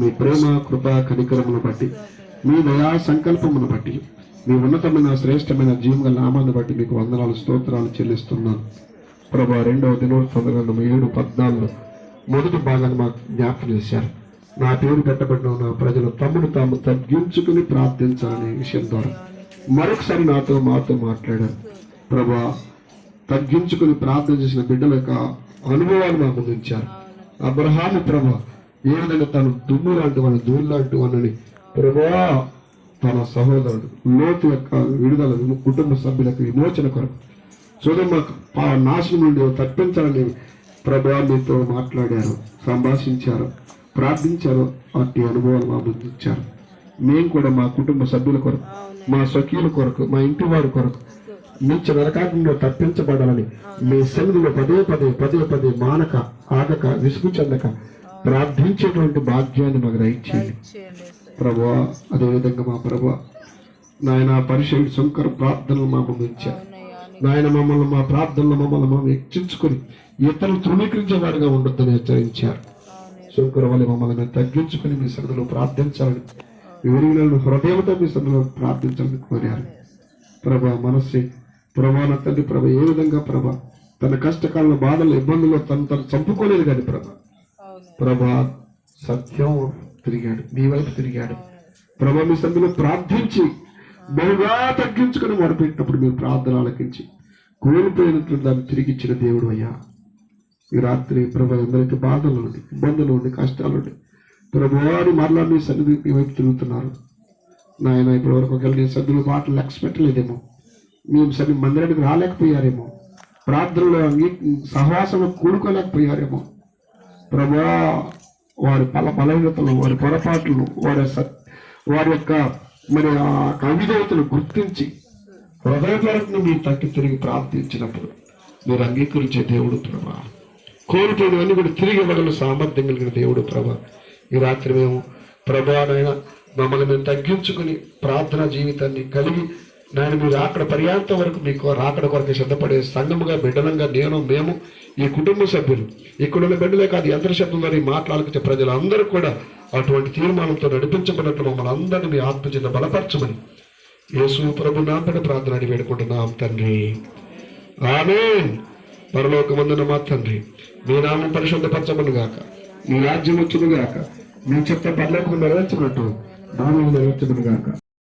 మీ ప్రేమ కృప కనికరమును బట్టి, మీ దయా సంకల్పమును బట్టి, మీ ఉన్నతమైన శ్రేష్టమైన జీవగల నామాన్ని బట్టి మీకు వందనాలు స్తోత్రాలు చెల్లిస్తున్నాను ప్రభా. 2వ దినోత్సవం 7:14 మొదటి భాగాన్ని మాకు జ్ఞాపకం చేశారు. నా పేరు పెట్టబడిన నా ప్రజలు తమను తాము తగ్గించుకుని ప్రార్థించాలనే విషయం ద్వారా మరొకసారి మాతో మాట్లాడారు ప్రభా. తగ్గించుకుని ప్రార్థన చేసిన బిడ్డల యొక్క అనుభవాలు మాకు అందించారు. అబ్రహాము ప్రభా ఏ విధంగా తను దుమ్ము లాంటి వాడు, ధూళి లాంటి వాడిని ప్రభా తన సహోదరుడు లోతు యొక్క విడుదల, కుటుంబ సభ్యులకు విమోచన కొరకు సోదమ నాశనం నుండి తప్పించాలని ప్రభా మీతో మాట్లాడారు, సంభాషించారు, ప్రార్థించారు. అట్టి అనుభవాలు మా ముందు ఇచ్చారు. మేము కూడా మా కుటుంబ సభ్యుల కొరకు, మా స్వకీయుల కొరకు, మా ఇంటి వారి కొరకు నీచ నరకాగ్నిలో తప్పించబడాలని మీ సన్నిధిలో పదే పదే మానక ఆగక విసుగు చెందక ప్రార్థించేటువంటి భాగ్యాన్ని మాకు దయచేయండి ప్రభువా. అదేవిధంగా మా ప్రభువా నాయన పరిశీలి శంకర ప్రార్థనలు మా ముందు ఇచ్చారు నాయన. మమ్మల్ని మా ప్రార్థనలు మమ్మల్ని హెచ్చించుకొని ఇతరులు తృణీకరించేవాడిగా ఉండొద్దని హెచ్చరించారు. శంకర వల్ల మమ్మల్ని మేము తగ్గించుకుని మీ సన్నిధిలో ప్రార్థించాలని, వివరిలను హృదయంతో మీ సన్నిధిలో ప్రార్థించాలని కోరారు ప్రభా. మనస్సు ప్రభా నా తండ్రి ప్రభ ఏ విధంగా ప్రభా తన కష్టకాలంలో బాధలు ఇబ్బందుల్లో తను చంపుకోలేదు కానీ ప్రభా సత్యం తిరిగాడు, మీ వైపు తిరిగాడు ప్రభా. మీ సన్నిధిలో ప్రార్థించి బహుగా తగ్గించుకుని మొరపెట్టినప్పుడు మీరు ప్రార్థన ఆలకించి కోల్పోయినట్లు దాన్ని తిరిగి ఇచ్చిన దేవుడు అయ్యా. ఈ రాత్రి ప్రభా అందరికీ బాధలు ఉండి, ఇబ్బందులు ఉండి, కష్టాలు ఉండి ప్రభువారు మరలా మీ సన్నిధి మీ వైపు తిరుగుతున్నారు నాయన. ఇప్పటి వరకు ఒకవేళ నీ సన్నిధిలో మాటలు లెక్క పెట్టలేదేమో, మేము సరి మందిరానికి రాలేకపోయారేమో, ప్రార్థనలో సహవాసంలో కూడుకోలేకపోయారేమో ప్రభా. వారి బలహీనతలు, వారి పొరపాట్లు, వారి యొక్క మరి ఆ అవిధేయతను గుర్తించి హృదయపరని మీ తగ్గి తిరిగి ప్రార్థించినప్పుడు మీరు అంగీకరించే దేవుడు ప్రభా. కోరుకునేవన్నీ కూడా తిరిగి ఇవ్వగల సామర్థ్యం కలిగిన దేవుడు ప్రభా. ఈ రాత్రి మేము ప్రభానైనా మమ్మల్ని మేము తగ్గించుకుని ప్రార్థనా జీవితాన్ని కలిగి నాయన మీరు అక్కడ పర్యాంతం వరకు మీకు రాకడ కొరకు సిద్ధపడే సంఘముగా బిడ్డలంగా మేము ఈ కుటుంబ సభ్యులు ఇక్కడున్న బిడ్డలే కాదు యంత్ర శబ్దం ద్వారా మాట్లాడుకునే ప్రజలందరూ కూడా అటువంటి తీర్మానంతో నడిపించబడినట్లు మమ్మల్ని అందరినీ మీ ఆత్మచేత బలపరచమని యేసు ప్రభు నామమున ప్రార్థన అడిగి వేడుకుంటున్నాం తండ్రి, ఆమేన్. పరలోకమందున మా తండ్రి, మీ నామం పరిశుద్ధపరచబడును గాక, మీ రాజ్యం వచ్చును గాక, మీ చిత్తం పరలోకము నెరవేర్చినట్టు నామము నెరవేర్చును గాక.